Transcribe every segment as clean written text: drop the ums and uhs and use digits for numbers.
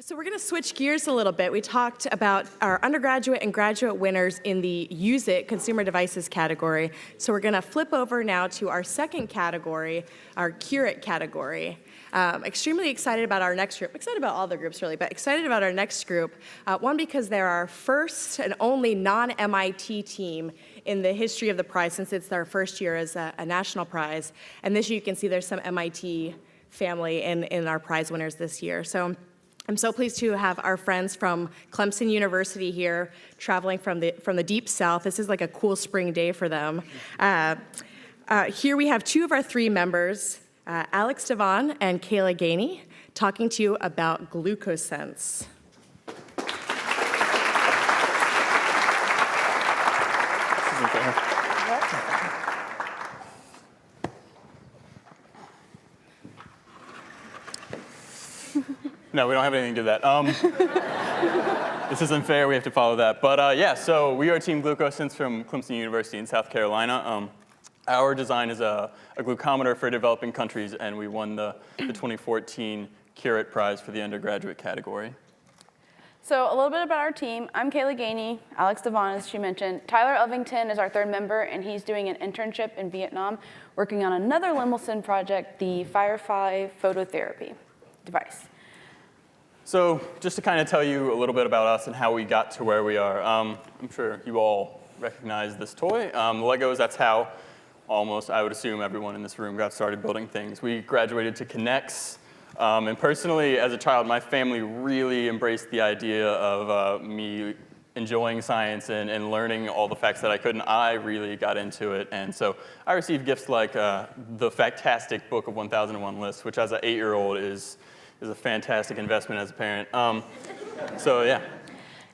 So we're going to switch gears a little bit. We talked about our undergraduate and graduate winners in the Use It consumer devices category. So we're going to flip over now to our second category, our Cure It category. Extremely excited about our next group. Excited about all the groups really, but excited about our next group. One, because they're our first and only non-MIT team in the history of the prize, since it's our first year as a national prize. And this year you can see there's some MIT family in our prize winners this year. So I'm so pleased to have our friends from Clemson University here, traveling from the deep south. This is like a cool spring day for them. Here we have two of our three members, Alex Devon and Kayla Gainey, talking to you about glucosense. No, we don't have anything to do that. This isn't fair, we have to follow that. But yeah, so we are Team Glucosense from Clemson University in South Carolina. Our design is a glucometer for developing countries, and we won the 2014 Cure It Prize for the undergraduate category. So a little bit about our team. I'm Kayla Gainey, Alex Devon, as she mentioned. Tyler Ovington is our third member, and he's doing an internship in Vietnam, working on another Lemelson project, the Firefly phototherapy device. So just to kind of tell you a little bit about us and how we got to where we are, I'm sure you all recognize this toy. Legos, that's how almost, I would assume, everyone in this room got started building things. We graduated to Connects, and personally, as a child, my family really embraced the idea of me enjoying science and learning all the facts that I could, and I really got into it. And so I received gifts like the Factastic Book of 1001 Lists, which as an 8-year-old is a fantastic investment as a parent. So yeah.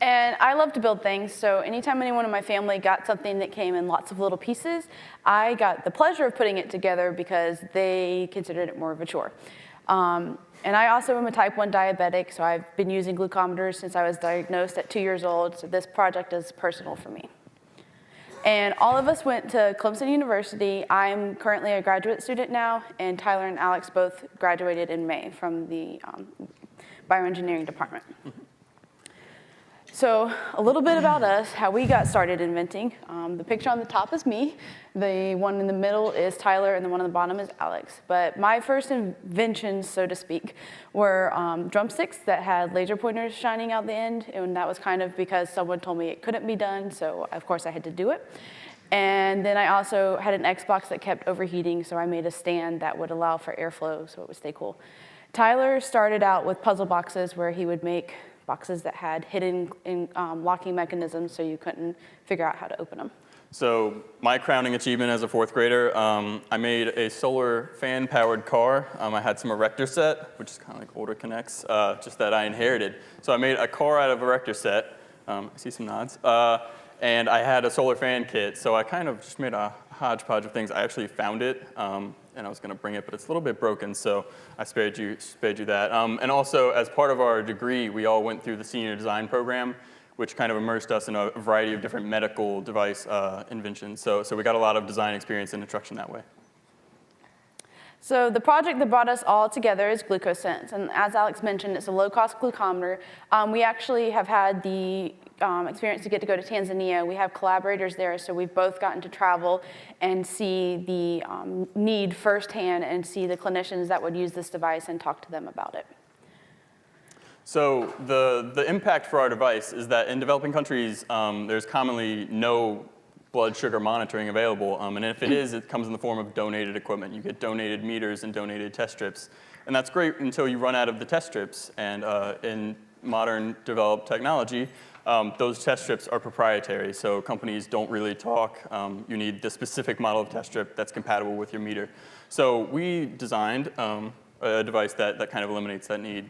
And I love to build things, so anytime anyone in my family got something that came in lots of little pieces, I got the pleasure of putting it together because they considered it more of a chore. And I also am a type 1 diabetic, so I've been using glucometers since I was diagnosed at 2 years old, so this project is personal for me. And all of us went to Clemson University. I'm currently a graduate student now, and Tyler and Alex both graduated in May from the bioengineering department. So a little bit about us, how we got started inventing. The picture on the top is me. The one in the middle is Tyler, and the one on the bottom is Alex. But my first inventions, so to speak, were drumsticks that had laser pointers shining out the end, and that was kind of because someone told me it couldn't be done, so of course I had to do it. And then I also had an Xbox that kept overheating, so I made a stand that would allow for airflow so it would stay cool. Tyler started out with puzzle boxes where he would make boxes that had hidden locking mechanisms so you couldn't figure out how to open them. So my crowning achievement as a fourth grader, I made a solar fan-powered car. I had some erector set, which is kind of like older Connects, just that I inherited. So I made a car out of erector set. I see some nods. And I had a solar fan kit, so I kind of just made a hodgepodge of things. I actually found it, and I was going to bring it, but it's a little bit broken, so I spared you that. And also, as part of our degree, we all went through the senior design program, which kind of immersed us in a variety of different medical device inventions. So we got a lot of design experience and instruction that way. So the project that brought us all together is glucosense, and as Alex mentioned, it's a low-cost glucometer. We actually have had the experience to get to go to Tanzania. We have collaborators there, so we've both gotten to travel and see the need firsthand and see the clinicians that would use this device and talk to them about it. So the impact for our device is that in developing countries, there's commonly no blood sugar monitoring available, and if it is, it comes in the form of donated equipment. You get donated meters and donated test strips, and that's great until you run out of the test strips, and in modern developed technology, those test strips are proprietary, so companies don't really talk. You need the specific model of test strip that's compatible with your meter. So we designed a device that kind of eliminates that need.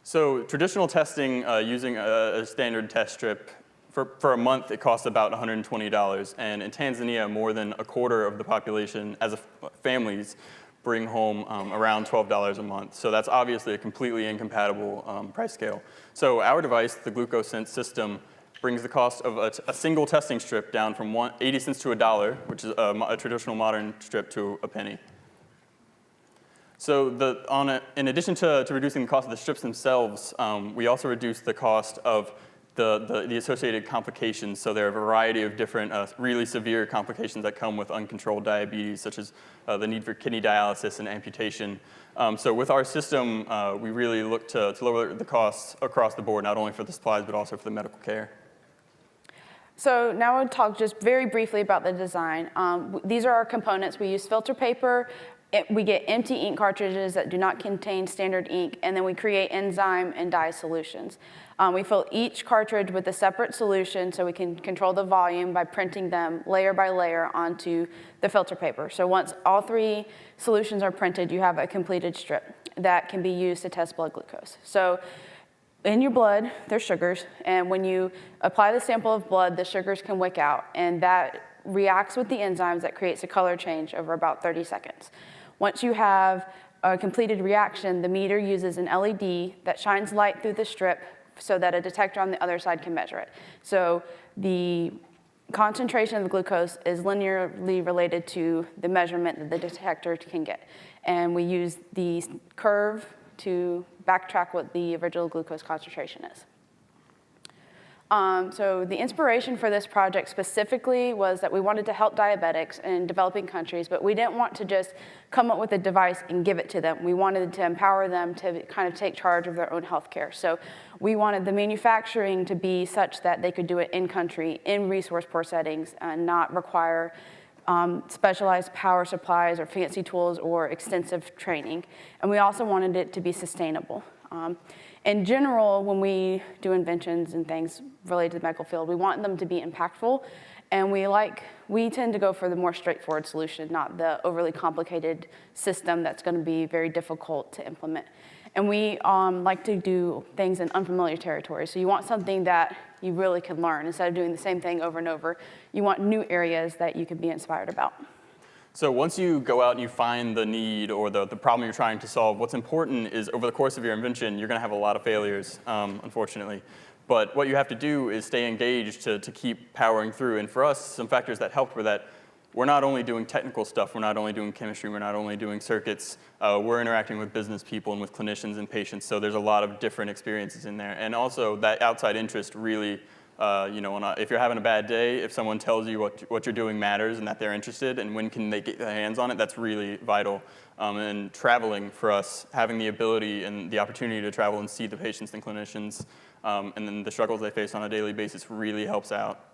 So traditional testing using a standard test strip, for a month, it costs about $120, and in Tanzania, more than a quarter of the population, as families, bring home around $12 a month. So that's obviously a completely incompatible price scale. So our device, the glucosense system, brings the cost of a single testing strip down from 80 cents to $1, which is a traditional modern strip, to a penny. So in addition to reducing the cost of the strips themselves, we also reduced the cost of the associated complications. So there are a variety of different really severe complications that come with uncontrolled diabetes, such as the need for kidney dialysis and amputation. So with our system, we really look to lower the costs across the board, not only for the supplies, but also for the medical care. So now I'll talk just very briefly about the design. These are our components. We use filter paper. We get empty ink cartridges that do not contain standard ink, and then we create enzyme and dye solutions. We fill each cartridge with a separate solution so we can control the volume by printing them layer by layer onto the filter paper. So once all 3 solutions are printed, you have a completed strip that can be used to test blood glucose. So in your blood, there's sugars, and when you apply the sample of blood, the sugars can wick out, and that reacts with the enzymes that creates a color change over about 30 seconds. Once you have a completed reaction, the meter uses an LED that shines light through the strip so that a detector on the other side can measure it. So the concentration of the glucose is linearly related to the measurement that the detector can get. And we use the curve to backtrack what the original glucose concentration is. So the inspiration for this project specifically was that we wanted to help diabetics in developing countries, but we didn't want to just come up with a device and give it to them. We wanted to empower them to kind of take charge of their own healthcare. So we wanted the manufacturing to be such that they could do it in country, in resource poor settings, and not require specialized power supplies or fancy tools or extensive training. And we also wanted it to be sustainable. In general, when we do inventions and things related to the medical field, we want them to be impactful, and we tend to go for the more straightforward solution, not the overly complicated system that's going to be very difficult to implement. And we like to do things in unfamiliar territory. So you want something that you really can learn instead of doing the same thing over and over. You want new areas that you can be inspired about. So once you go out and you find the need or the problem you're trying to solve, what's important is over the course of your invention, you're going to have a lot of failures, unfortunately. But what you have to do is stay engaged to keep powering through. And for us, some factors that helped were that we're not only doing technical stuff, we're not only doing chemistry, we're not only doing circuits, we're interacting with business people and with clinicians and patients. So there's a lot of different experiences in there. And also that outside interest really, if you're having a bad day, if someone tells you what you're doing matters and that they're interested and when can they get their hands on it, that's really vital. And traveling for us, having the ability and the opportunity to travel and see the patients and clinicians and then the struggles they face on a daily basis really helps out.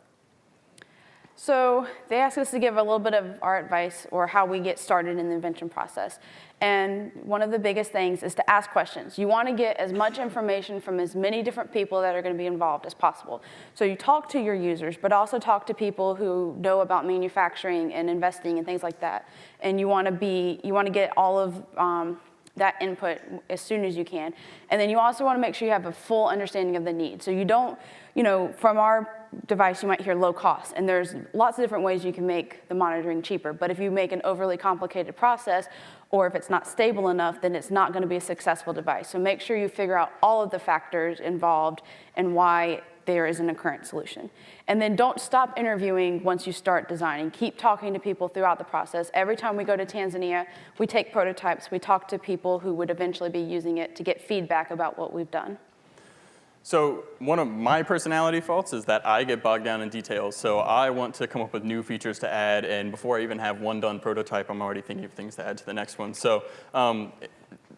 So they asked us to give a little bit of our advice or how we get started in the invention process. And one of the biggest things is to ask questions. You want to get as much information from as many different people that are going to be involved as possible. So you talk to your users, but also talk to people who know about manufacturing and investing and things like that. And you want to get all of that input as soon as you can. And then you also want to make sure you have a full understanding of the need. So you don't, from our device, you might hear low cost, and there's lots of different ways you can make the monitoring cheaper. But if you make an overly complicated process, or if it's not stable enough, then it's not going to be a successful device. So make sure you figure out all of the factors involved and why there isn't a current solution. And then don't stop interviewing once you start designing. Keep talking to people throughout the process. Every time we go to Tanzania, we take prototypes. We talk to people who would eventually be using it to get feedback about what we've done. So one of my personality faults is that I get bogged down in details. So I want to come up with new features to add, and before I even have one done prototype, I'm already thinking of things to add to the next one. So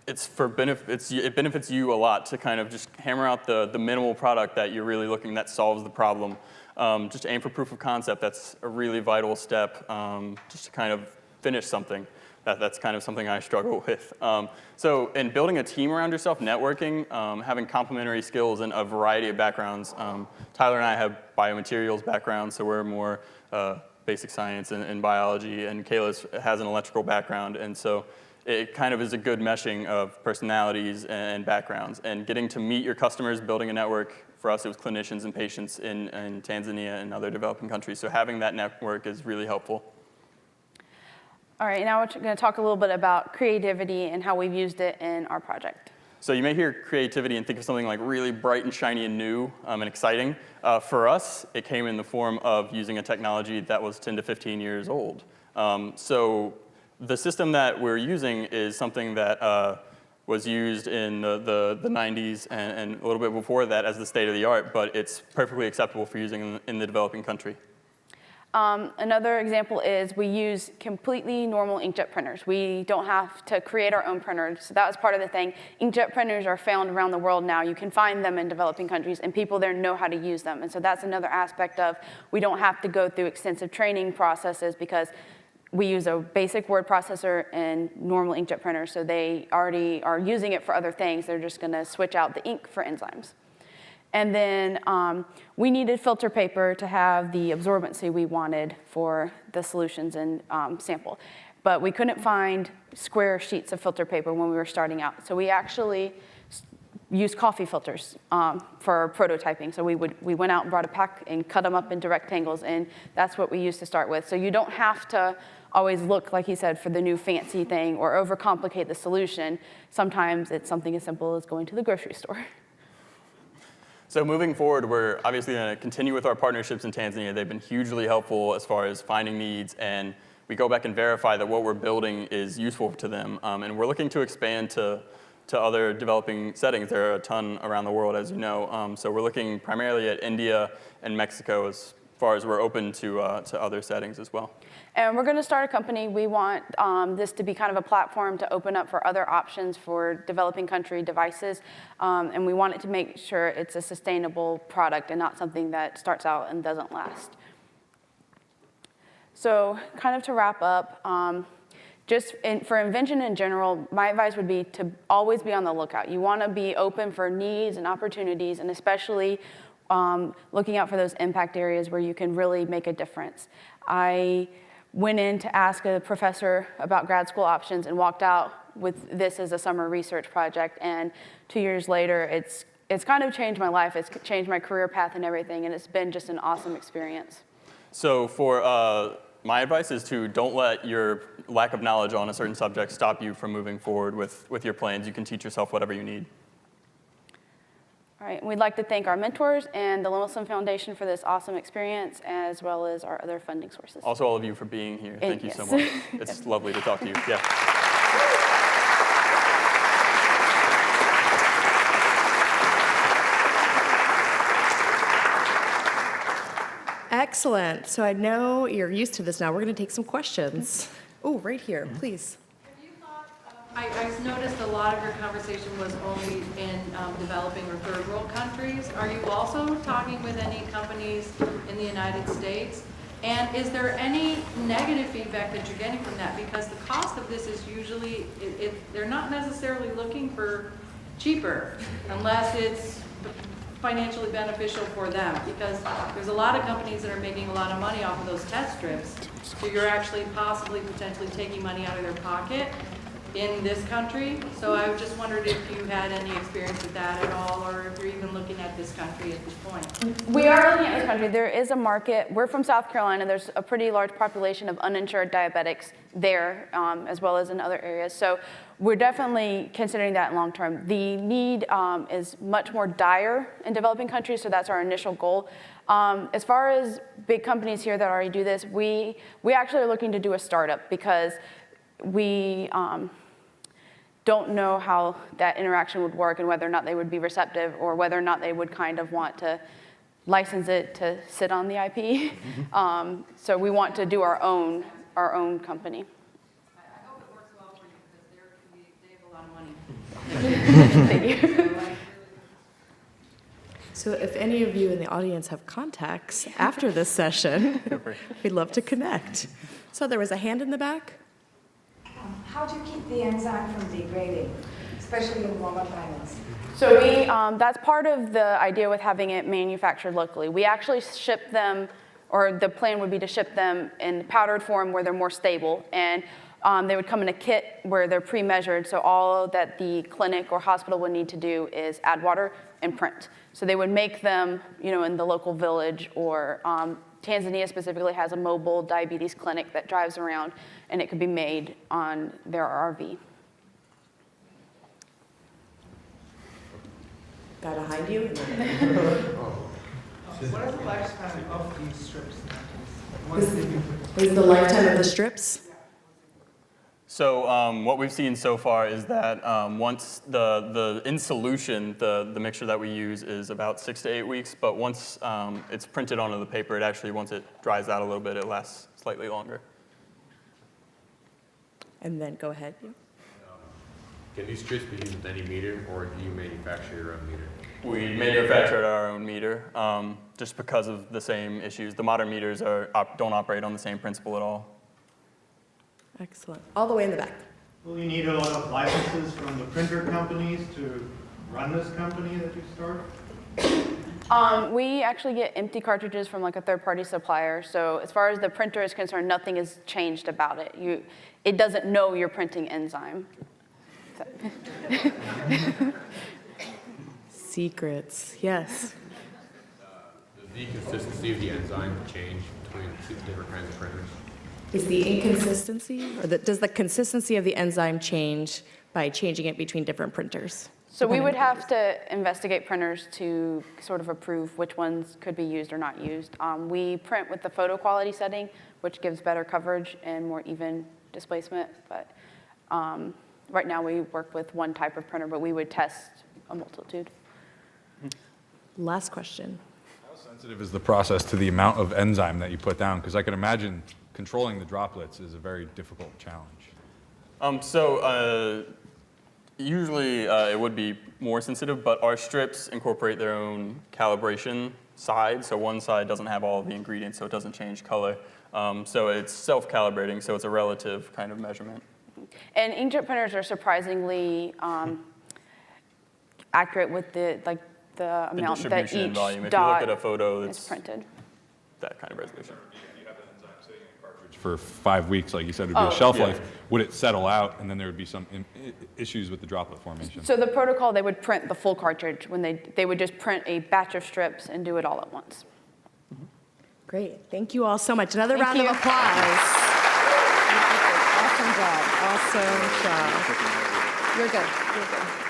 it benefits you a lot to kind of just hammer out the minimal product that you're really looking that solves the problem. Just aim for proof of concept. That's a really vital step just to kind of finish something. That's kind of something I struggle with. So in building a team around yourself, networking, having complementary skills in a variety of backgrounds. Tyler and I have biomaterials backgrounds, so we're more basic science and biology, and Kayla has an electrical background, and so it kind of is a good meshing of personalities and backgrounds. And getting to meet your customers, building a network, for us it was clinicians and patients in Tanzania and other developing countries. So having that network is really helpful. All right, now we're going to talk a little bit about creativity and how we've used it in our project. So you may hear creativity and think of something like really bright and shiny and new and exciting. For us, it came in the form of using a technology that was 10 to 15 years old. So The system that we're using is something that was used in the 90s and a little bit before that as the state of the art, but it's perfectly acceptable for using in the developing country. Another example is we use completely normal inkjet printers. We don't have to create our own printers. So that was part of the thing. Inkjet printers are found around the world now. You can find them in developing countries, and people there know how to use them. And so that's another aspect of we don't have to go through extensive training processes because we use a basic word processor and normal inkjet printers. So they already are using it for other things. They're just going to switch out the ink for enzymes. And then we needed filter paper to have the absorbency we wanted for the solutions and sample. But we couldn't find square sheets of filter paper when we were starting out. So we actually used coffee filters for prototyping. So we went out and brought a pack and cut them up into rectangles, and that's what we used to start with. So you don't have to always look, like he said, for the new fancy thing or overcomplicate the solution. Sometimes it's something as simple as going to the grocery store. So moving forward, we're obviously going to continue with our partnerships in Tanzania. They've been hugely helpful as far as finding needs, and we go back and verify that what we're building is useful to them. And we're looking to expand to other developing settings. There are a ton around the world, as you know. So we're looking primarily at India and Mexico as far as we're open to other settings as well. And we're going to start a company. We want this to be kind of a platform to open up for other options for developing country devices. And we want it to make sure it's a sustainable product and not something that starts out and doesn't last. So kind of to wrap up, for Invention in general, my advice would be to always be on the lookout. You want to be open for needs and opportunities, and especially looking out for those impact areas where you can really make a difference. I went in to ask a professor about grad school options and walked out with this as a summer research project. And 2 years later, it's kind of changed my life. It's changed my career path and everything, and it's been just an awesome experience. So for my advice is to don't let your lack of knowledge on a certain subject stop you from moving forward with your plans. You can teach yourself whatever you need. All right, and we'd like to thank our mentors and the Lemelson Foundation for this awesome experience, as well as our other funding sources. Also, all of you for being here. Thank you so Yes. much. It's lovely to talk to you. Yeah. Excellent. So I know you're used to this now. We're going to take some questions. Oh, right here, please. I noticed a lot of your conversation was only in developing or third world countries. Are you also talking with any companies in the United States? And is there any negative feedback that you're getting from that? Because the cost of this is usually, they're not necessarily looking for cheaper unless it's financially beneficial for them. Because there's a lot of companies that are making a lot of money off of those test strips. So you're actually possibly potentially taking money out of their pocket in this country. So I just wondered if you had any experience with that at all, or if you're even looking at this country at this point. We are looking at this country. There is a market. We're from South Carolina. There's a pretty large population of uninsured diabetics there, as well as in other areas. So we're definitely considering that long term. The need is much more dire in developing countries, so that's our initial goal. As far as big companies here that already do this, we actually are looking to do a startup because we don't know how that interaction would work and whether or not they would be receptive or whether or not they would kind of want to license it to sit on the IP. So we want to do our own company. I hope it works well for you because they have a lot of money. Thank you. So if any of you in the audience have contacts after this session, we'd love to connect. So there was a hand in the back. How do you keep the enzyme from degrading, especially in warmer climates? So that's part of the idea with having it manufactured locally. We actually ship them, or the plan would be to ship them in powdered form where they're more stable. And they would come in a kit where they're pre-measured. So all that the clinic or hospital would need to do is add water and print. So they would make them, in the local village, or Tanzania specifically has a mobile diabetes clinic that drives around, and it could be made on their RV. Guy behind you. What is the lifespan of these strips? What is the lifetime of the strips? So what we've seen so far is that once the in solution, the mixture that we use is about 6 to 8 weeks, but once it's printed onto the paper, it actually, once it dries out a little bit, it lasts slightly longer. And then go ahead. Can these strips be used with any meter, or do you manufacture your own meter? We manufacture our own meter just because of the same issues. The modern meters don't operate on the same principle at all. Excellent. All the way in the back. Will you need a lot of licenses from the printer companies to run this company that you start? We actually get empty cartridges from like a third-party supplier. So as far as the printer is concerned, nothing has changed about it. It doesn't know you're printing enzyme. So. Secrets, yes. Does the consistency of the enzyme change between two different kinds of printers? Is the inconsistency, or does the consistency of the enzyme change by changing it between different printers? So we would have to investigate printers to sort of approve which ones could be used or not used. We print with the photo quality setting, which gives better coverage and more even displacement. But right now we work with one type of printer, but we would test a multitude. Last question. How sensitive is the process to the amount of enzyme that you put down? Because I can imagine controlling the droplets is a very difficult challenge. Usually it would be more sensitive, but our strips incorporate their own calibration side. So one side doesn't have all of the ingredients, so it doesn't change color. So it's self-calibrating, so it's a relative kind of measurement. And inkjet printers are surprisingly accurate with the amount that distribution each volume. If you look dot at a photo, is it's printed. that kind of resolution. If you have an enzyme sitting in a cartridge for 5 weeks, like you said, would be a shelf life, would it settle out and then there would be some issues with the droplet formation? So the protocol, they would print the full cartridge when they would just print a batch of strips and do it all at once. Great. Thank you all so much. Another Thank round you. of applause. Awesome job. Awesome job. You're good. You're good.